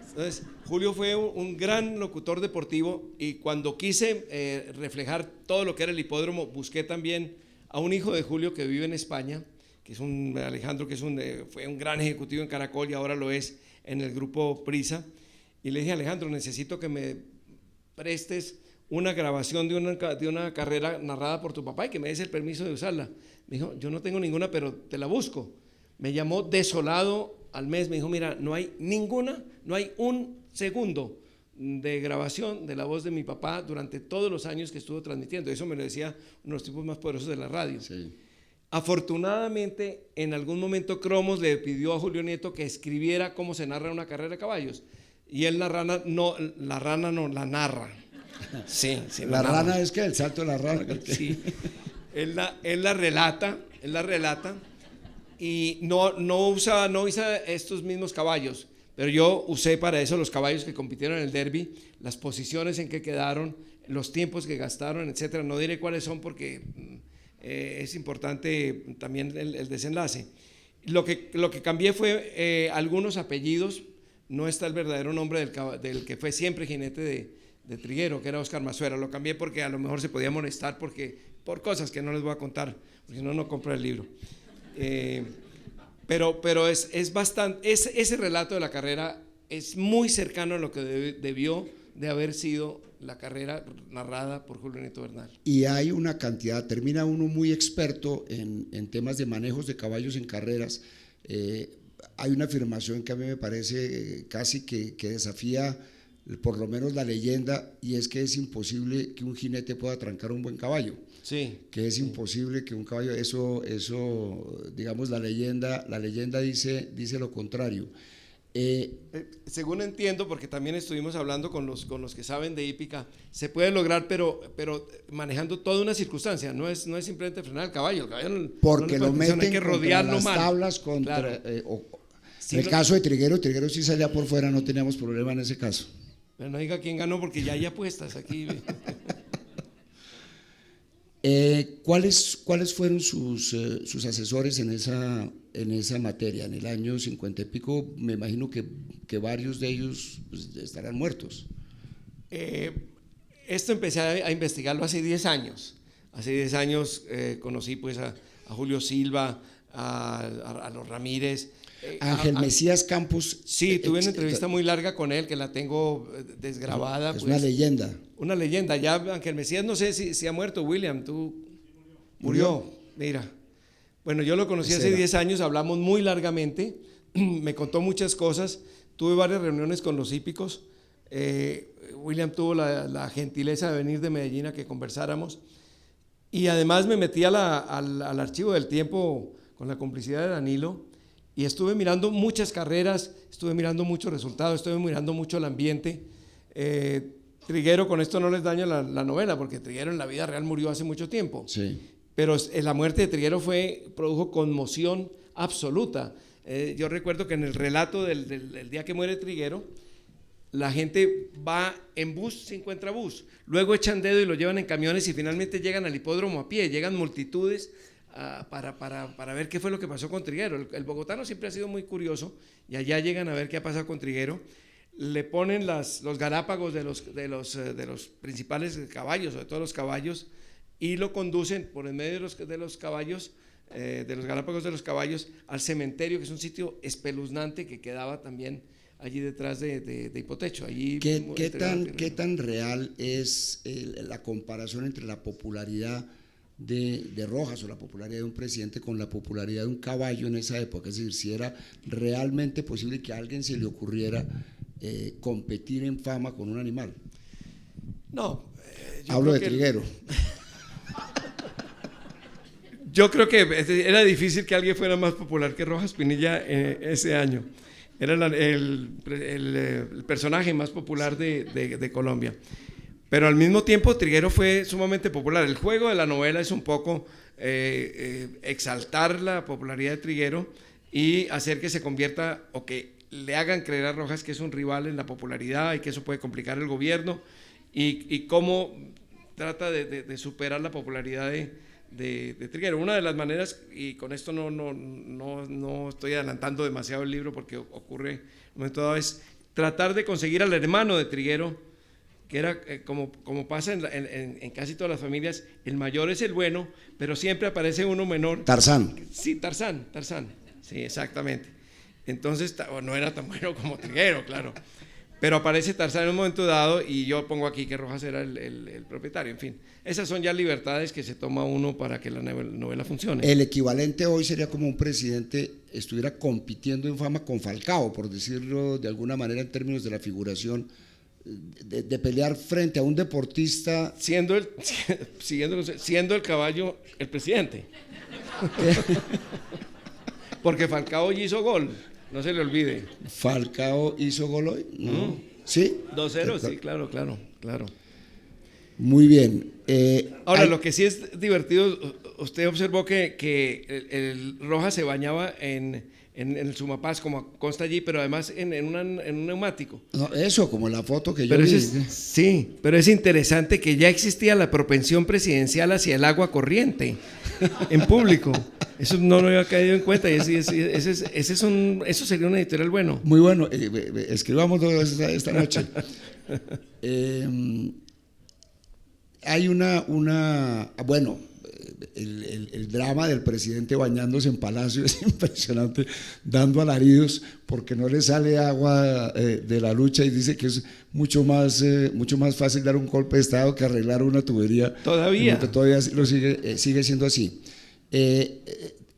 Entonces, Julio fue un gran locutor deportivo, y cuando quise reflejar todo lo que era el hipódromo, busqué también a un hijo de Julio que vive en España, que es Alejandro, que fue un gran ejecutivo en Caracol y ahora lo es en el grupo Prisa, y le dije: Alejandro, necesito que me prestes una grabación de una carrera narrada por tu papá y que me des el permiso de usarla. Me dijo: yo no tengo ninguna, pero te la busco. Me llamó desolado al mes me dijo, mira, no hay un segundo de grabación de la voz de mi papá durante todos los años que estuvo transmitiendo. Eso me lo decía uno de los tipos más poderosos de la radio. Sí. Afortunadamente, en algún momento Cromos le pidió a Julio Nieto que escribiera cómo se narra una carrera de caballos. Y él la rana no la narra. Sí, la rana es que el salto de la rana. Sí. Él la relata y no usa estos mismos caballos, pero yo usé para eso los caballos que compitieron en el derby, las posiciones en que quedaron, los tiempos que gastaron, etcétera. No diré cuáles son porque es importante también el desenlace. Lo que cambié fue algunos apellidos. No está el verdadero nombre del que fue siempre jinete de Triguero, que era Oscar Mazuera. Lo cambié porque a lo mejor se podía molestar por cosas que no les voy a contar, porque si no, no compra el libro. Pero es bastante, ese relato de la carrera es muy cercano a lo que debió de haber sido la carrera narrada por Julio Nieto Bernal. Y hay una cantidad, termina uno muy experto en temas de manejos de caballos en carreras. Hay una afirmación que a mí me parece casi que desafía por lo menos la leyenda, y es que es imposible que un jinete pueda trancar un buen caballo. Sí. Que es imposible que un caballo, eso digamos, la leyenda dice lo contrario. Según entiendo, porque también estuvimos hablando con los que saben de hípica, se puede lograr, pero manejando toda una circunstancia, no es simplemente frenar el caballo porque no lo meten hay que contra rodearlo las mal. tablas, Claro. En el caso de Triguero sí salía por fuera, no teníamos problema en ese caso. Pero no diga quién ganó porque ya hay apuestas aquí. ¿Cuáles fueron sus asesores en esa materia? En el año 50 y pico, me imagino que varios de ellos pues, estarán muertos. Esto empecé a investigarlo hace 10 años. Hace 10 años conocí pues a Julio Silva, a los Ramírez. Ángel Mesías Campos. Sí, tuve una entrevista muy larga con él que la tengo desgrabada. Es pues, una leyenda. Una leyenda. Ya Ángel Mesías no sé si ha muerto. William, tú murió. Mira. Bueno, yo lo conocí hace 10 años, hablamos muy largamente, me contó muchas cosas, tuve varias reuniones con los hípicos. William tuvo la gentileza de venir de Medellín a que conversáramos, y además me metí al archivo del tiempo con la complicidad de Danilo, y estuve mirando muchas carreras, estuve mirando muchos resultados, estuve mirando mucho el ambiente. Triguero, con esto no les daño la novela, porque Triguero en la vida real murió hace mucho tiempo. Sí. Pero la muerte de Triguero produjo conmoción absoluta. Yo recuerdo que en el relato del día que muere Triguero, la gente va en bus, se encuentra bus, luego echan dedo y lo llevan en camiones y finalmente llegan al hipódromo a pie, llegan multitudes para ver qué fue lo que pasó con Triguero. El bogotano siempre ha sido muy curioso y allá llegan a ver qué ha pasado con Triguero. Le ponen los galápagos de los principales caballos, de todos los caballos, y lo conducen por en medio de los caballos, de los galápagos de los caballos, al cementerio, que es un sitio espeluznante que quedaba también allí detrás de Hipotecho. Allí ¿Qué tan real es la comparación entre la popularidad de Rojas o la popularidad de un presidente con la popularidad de un caballo en esa época? Es decir, si era realmente posible que a alguien se le ocurriera competir en fama con un animal. No. Hablo de Triguero. Yo creo que era difícil que alguien fuera más popular que Rojas Pinilla ese año. Era el personaje más popular de Colombia. Pero al mismo tiempo Triguero fue sumamente popular. El juego de la novela es un poco exaltar la popularidad de Triguero y hacer que se convierta, o que le hagan creer a Rojas que es un rival en la popularidad y que eso puede complicar el gobierno, y cómo trata de superar la popularidad de Triguero. Una de las maneras, y con esto no estoy adelantando demasiado el libro porque ocurre en un momento dado, es tratar de conseguir al hermano de Triguero, que era como pasa en casi todas las familias, el mayor es el bueno, pero siempre aparece uno menor. Tarzán. Sí, Tarzán, sí, exactamente. Entonces no era tan bueno como Triguero, claro, Pero aparece Tarzán en un momento dado y yo pongo aquí que Rojas era el propietario, en fin. Esas son ya libertades que se toma uno para que la novela funcione. El equivalente hoy sería como un presidente estuviera compitiendo en fama con Falcao, por decirlo de alguna manera en términos de la figuración, de pelear frente a un deportista. Siendo el caballo el presidente. Porque Falcao hoy hizo gol, no se le olvide. ¿Falcao hizo gol hoy? No. ¿Sí? 2-0, sí, claro. Muy bien. Ahora, lo que sí es divertido, usted observó que el Rojas se bañaba en el Sumapaz, como consta allí, pero además en un neumático. No, eso, como la foto que yo Pero vi. sí, pero es interesante que ya existía la propensión presidencial hacia el agua corriente en público. Eso no lo había caído en cuenta y eso sería un editorial bueno. Muy bueno, escribámoslo esta noche. Hay bueno, el drama del presidente bañándose en Palacio es impresionante, dando alaridos porque no le sale agua de la lucha y dice que es mucho más fácil dar un golpe de estado que arreglar una tubería. Todavía lo sigue siendo así.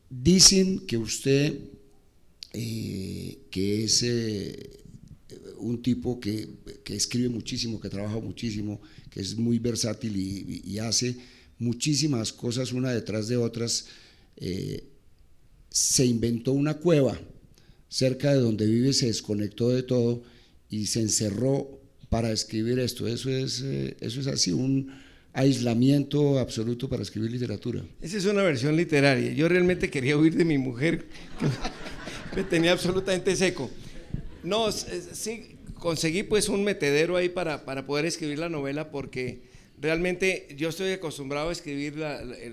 Dicen que usted, que es un tipo que escribe muchísimo, que trabaja muchísimo, que es muy versátil y hace muchísimas cosas una detrás de otras, se inventó una cueva cerca de donde vive, se desconectó de todo y se encerró para escribir esto. Eso es así, un aislamiento absoluto para escribir literatura. Esa es una versión literaria. Yo realmente quería huir de mi mujer, que me tenía absolutamente seco. No, sí, conseguí pues un metedero ahí para poder escribir la novela, porque realmente yo estoy acostumbrado a escribir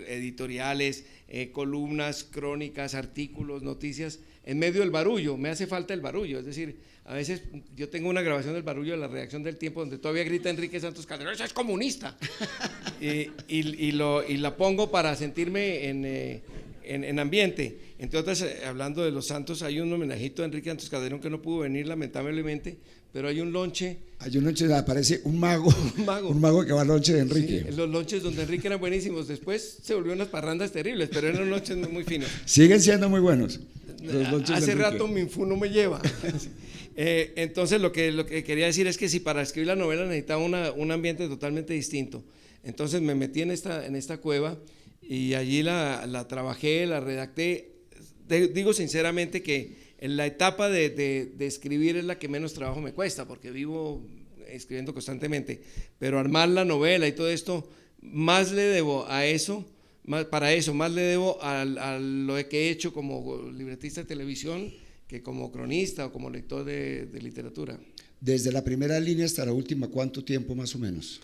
editoriales, columnas, crónicas, artículos, noticias, en medio del barullo. Me hace falta el barullo, es decir, a veces yo tengo una grabación del barullo de la redacción del Tiempo donde todavía grita Enrique Santos Calderón, ¡eso es comunista! y la pongo para sentirme en ambiente. Entre otras, hablando de los Santos, hay un homenajito a Enrique Santos Calderón que no pudo venir lamentablemente, pero hay un lonche. Hay un lonche, aparece un mago que va al lonche de Enrique. Sí, los lonches donde Enrique eran buenísimos, después se volvieron unas parrandas terribles, pero eran lonches muy finos. Siguen siendo muy buenos. Los lonches Hace de Enrique. rato mi infu no me lleva. Entonces lo que quería decir es que si para escribir la novela necesitaba un ambiente totalmente distinto, entonces me metí en esta cueva y allí la trabajé, la redacté. Digo sinceramente que en la etapa de escribir es la que menos trabajo me cuesta, porque vivo escribiendo constantemente, pero armar la novela y todo esto, más le debo a eso, más le debo a lo que he hecho como libretista de televisión que como cronista o como lector de literatura. Desde la primera línea hasta la última, ¿cuánto tiempo más o menos?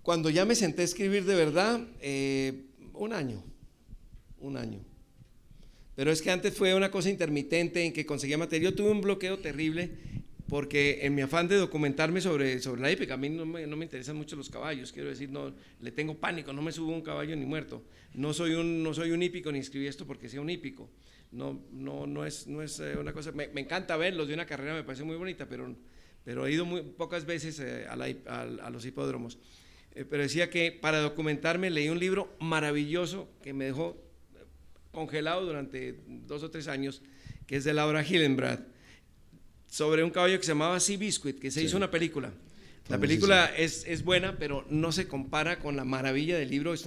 Cuando ya me senté a escribir de verdad, un año. Pero es que antes fue una cosa intermitente en que conseguía material. Yo tuve un bloqueo terrible porque en mi afán de documentarme sobre la hípica, a mí no me interesan mucho los caballos, quiero decir, no, le tengo pánico, no me subo a un caballo ni muerto. No soy un hípico ni escribí esto porque sea un hípico. No es una cosa, me encanta verlos de una carrera, me parece muy bonita, pero he ido muy pocas veces a los hipódromos. Pero decía que para documentarme leí un libro maravilloso que me dejó congelado durante 2 o 3 años, que es de Laura Hillenbrand, sobre un caballo que se llamaba Sea Biscuit, que se hizo una película. La película es buena, pero no se compara con la maravilla del libro. Es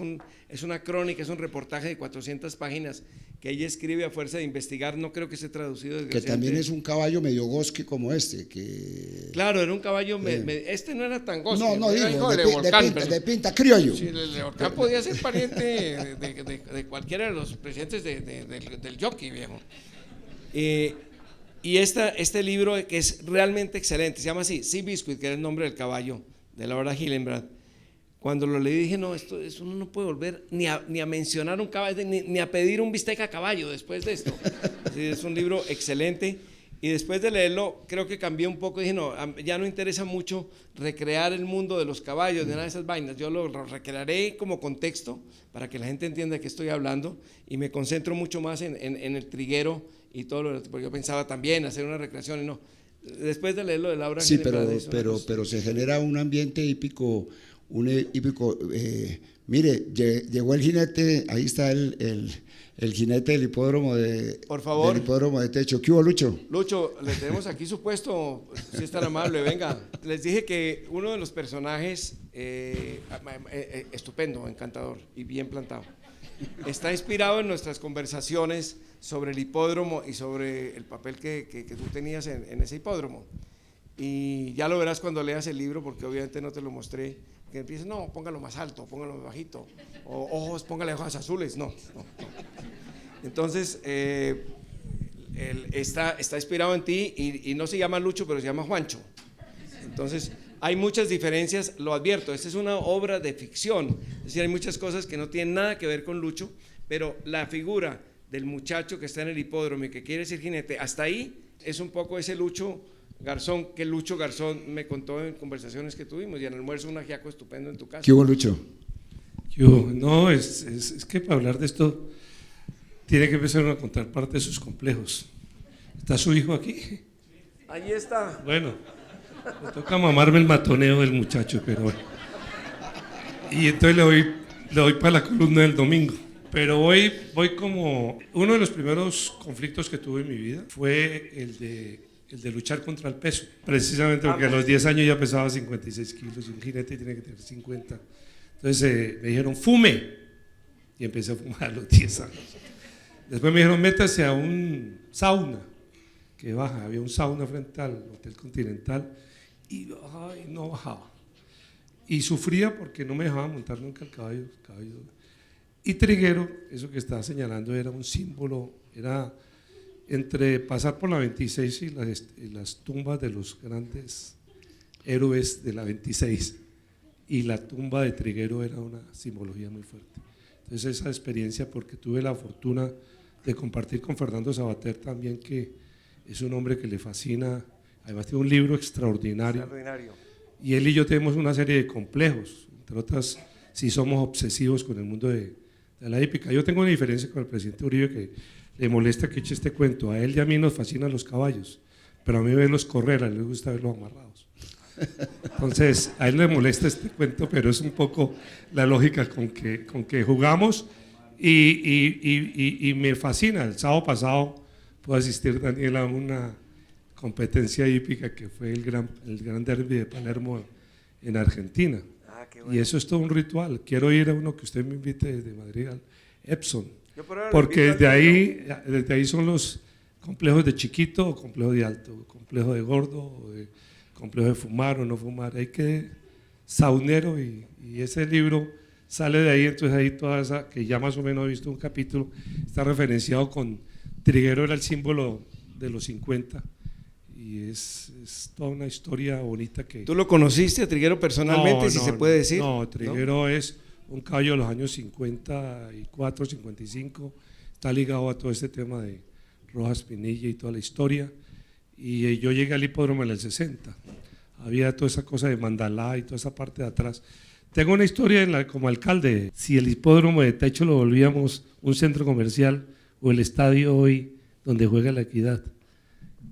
una crónica, es un reportaje de 400 páginas que ella escribe a fuerza de investigar. No creo que esté traducido. Que también es un caballo medio gosque como este. Claro, era un caballo, este no era tan gosque. No digo, de pinta criollo. Sí, el Volcán podía ser pariente de cualquiera de los presidentes del jockey, viejo. Y este libro, que es realmente excelente, se llama así, Sea Biscuit, que era el nombre del caballo, de Laura Hillenbrand. Cuando lo leí dije, no, eso uno no puede volver ni a mencionar un caballo, ni a pedir un bistec a caballo después de esto. Es un libro excelente. Y después de leerlo, creo que cambié un poco. Dije, no, ya no interesa mucho recrear el mundo de los caballos, de nada de esas vainas. Yo lo recrearé como contexto para que la gente entienda de qué estoy hablando y me concentro mucho más en el triguero y todo lo. Porque yo pensaba también hacer una recreación y no. Después de leerlo de Laura. Sí, Gil, pero se genera un ambiente hípico, mire, llegó el jinete, ahí está el jinete del hipódromo Por favor. del hipódromo de Techo. ¿Qué hubo, Lucho? Lucho, le tenemos aquí su puesto, si es tan amable, venga. Les dije que uno de los personajes, estupendo, encantador y bien plantado, está inspirado en nuestras conversaciones sobre el hipódromo y sobre el papel que tú tenías en ese hipódromo. Y ya lo verás cuando leas el libro, porque obviamente no te lo mostré, que empiezas, no, póngalo más alto, póngalo más bajito, o ojos, póngale ojos azules, no. Entonces, está inspirado en ti y no se llama Lucho, pero se llama Juancho. Entonces, hay muchas diferencias, lo advierto, esta es una obra de ficción, es decir, hay muchas cosas que no tienen nada que ver con Lucho, pero la figura del muchacho que está en el hipódromo y que quiere ser jinete, hasta ahí es un poco ese Lucho Garzón, que Lucho Garzón me contó en conversaciones que tuvimos, y en el almuerzo un ajiaco estupendo en tu casa. ¿Qué hubo, Lucho? No, es que para hablar de esto tiene que empezar a contar parte de sus complejos. ¿Está su hijo aquí? Allí está. Bueno, me toca mamarme el matoneo del muchacho, pero bueno. Y entonces le doy para la columna del domingo. Pero voy como... Uno de los primeros conflictos que tuve en mi vida fue el de luchar contra el peso. Precisamente porque a los 10 años ya pesaba 56 kilos y un jinete tiene que tener 50. Entonces me dijeron, fume. Y empecé a fumar a los 10 años. Después me dijeron, métase a un sauna. Que baja, había un sauna frente al Hotel Continental. Y no bajaba. Y sufría porque no me dejaba montar nunca el caballo. Y Triguero, eso que estaba señalando, era un símbolo, era entre pasar por la 26 y las tumbas de los grandes héroes de la 26, y la tumba de Triguero era una simbología muy fuerte. Entonces esa experiencia, porque tuve la fortuna de compartir con Fernando Sabater también, que es un hombre que le fascina, además tiene un libro extraordinario. Y él y yo tenemos una serie de complejos, entre otras, si somos obsesivos con el mundo de la hípica. Yo tengo una diferencia con el presidente Uribe, que le molesta que eche este cuento. A él y a mí nos fascinan los caballos, pero a mí verlos correr, a él le gusta verlos amarrados. Entonces, a él le molesta este cuento, pero es un poco la lógica con que jugamos y me fascina. El sábado pasado pude asistir, Daniel, a una competencia hípica que fue el gran derbi de Palermo en Argentina. Bueno. Y eso es todo un ritual. Quiero ir a uno que usted me invite desde Madrid, al Epson, porque desde ahí son los complejos de chiquito o complejo de alto, complejo de gordo, o complejo de fumar o no fumar. Hay que saunero, y ese libro sale de ahí. Entonces ahí toda esa, que ya más o menos he visto un capítulo, está referenciado con Triguero, era el símbolo de los 50. Y es toda una historia bonita que... ¿Tú lo conociste a Triguero personalmente, si se puede decir? No, Triguero es un caballo de los años 54, 55, está ligado a todo este tema de Rojas Pinilla y toda la historia. Y yo llegué al hipódromo en el 60, había toda esa cosa de Mandalá y toda esa parte de atrás. Tengo una historia como alcalde. Si el hipódromo de Techo lo volvíamos un centro comercial, o el estadio hoy donde juega la Equidad,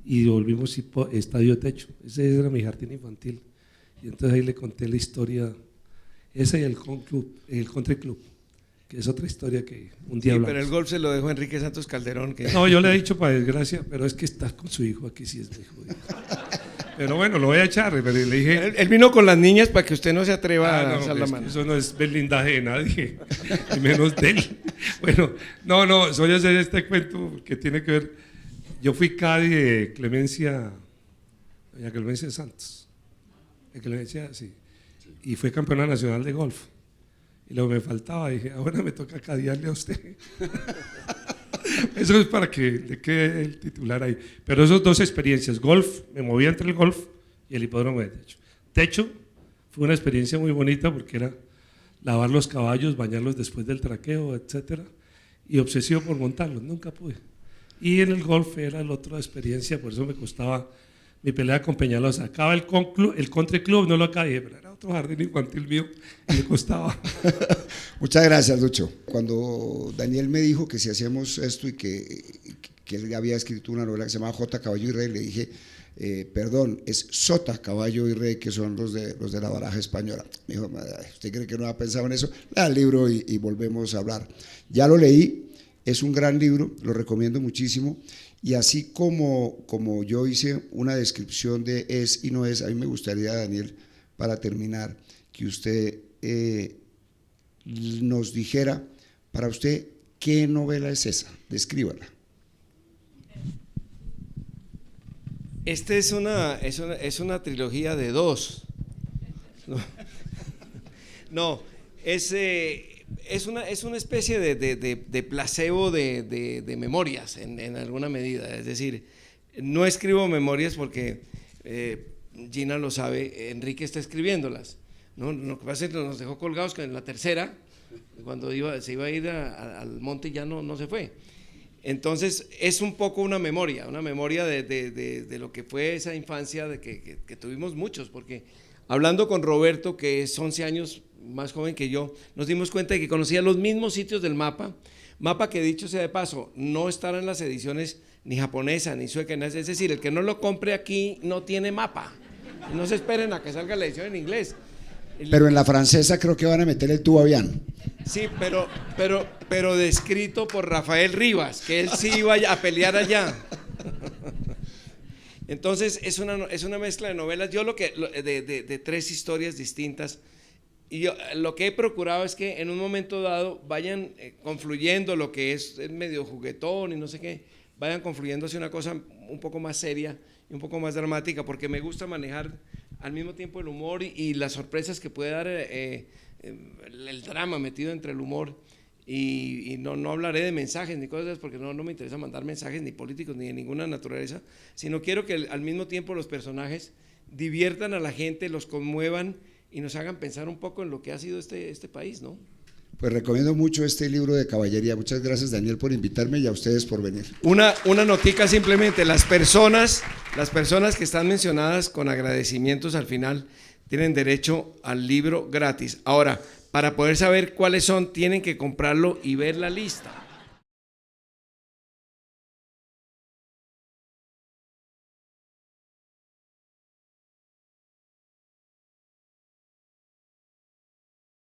y volvimos estadio Techo, ese era mi jardín infantil. Y entonces ahí le conté la historia, esa y el Country Club, que es otra historia que un día hablamos. Pero el golf se lo dejó Enrique Santos Calderón. No, yo le he dicho para desgracia, pero es que está con su hijo aquí, sí es mi hijo. Pero bueno, lo voy a echar. Pero le dije, él vino con las niñas para que usted no se atreva a alzar la mano. Eso no es blindaje de nadie, y menos de él. Bueno, no, soy a hacer este cuento que tiene que ver. Yo fui Cadi de Clemencia Santos, de Clemencia, sí, y fui campeona nacional de golf. Y luego me faltaba, dije, ahora me toca cadiarle a usted. Eso es para que le quede el titular ahí. Pero esas dos experiencias, golf, me movía entre el golf y el hipódromo de Techo. Techo fue una experiencia muy bonita porque era lavar los caballos, bañarlos después del traqueo, etcétera, y obsesivo por montarlos, nunca pude. Y en el golf era la otra experiencia, por eso me costaba mi pelea con Peñalosa. Acaba el Country Club, no lo acabé, pero era otro jardín infantil mío y me costaba. Muchas gracias, Lucho. Cuando Daniel me dijo que si hacíamos esto y que él había escrito una novela que se llamaba J. Caballo y Rey, le dije, perdón, es Sota, Caballo y Rey, que son los de la baraja española. Me dijo, ¿usted cree que no ha pensado en eso? Lea el libro y volvemos a hablar. Ya lo leí, es un gran libro, lo recomiendo muchísimo, y así como yo hice una descripción de es y no es, a mí me gustaría, Daniel, para terminar, que usted nos dijera, para usted, ¿qué novela es esa? Descríbala. Esta es una trilogía de 2. No, es una especie de placebo de memorias en alguna medida. Es decir, no escribo memorias porque Gina lo sabe, Enrique está escribiéndolas. ¿No? Lo que pasa es que nos dejó colgados en la tercera, cuando se iba a ir al monte ya no se fue. Entonces es un poco una memoria de lo que fue esa infancia que tuvimos muchos, porque hablando con Roberto, que es 11 años más joven que yo, nos dimos cuenta de que conocía los mismos sitios del mapa que, dicho sea de paso, no estará en las ediciones ni japonesa ni sueca, es decir, el que no lo compre aquí no tiene mapa, no se esperen a que salga la edición en inglés. Pero en la francesa creo que van a meter el Tubabián. Sí, pero descrito por Rafael Rivas, que él sí iba a pelear allá. Entonces es una mezcla de novelas, de 3 historias distintas, y yo lo que he procurado es que en un momento dado vayan confluyendo lo que es medio juguetón y no sé qué, vayan confluyendo hacia una cosa un poco más seria y un poco más dramática, porque me gusta manejar al mismo tiempo el humor y las sorpresas que puede dar el drama metido entre el humor, y no hablaré de mensajes ni cosas, porque no me interesa mandar mensajes ni políticos ni de ninguna naturaleza, sino quiero que al mismo tiempo los personajes diviertan a la gente, los conmuevan y nos hagan pensar un poco en lo que ha sido este país, ¿no? Pues recomiendo mucho este libro de caballería. Muchas gracias, Daniel, por invitarme, y a ustedes por venir. Una notica simplemente, las personas que están mencionadas con agradecimientos al final tienen derecho al libro gratis. Ahora, para poder saber cuáles son, tienen que comprarlo y ver la lista.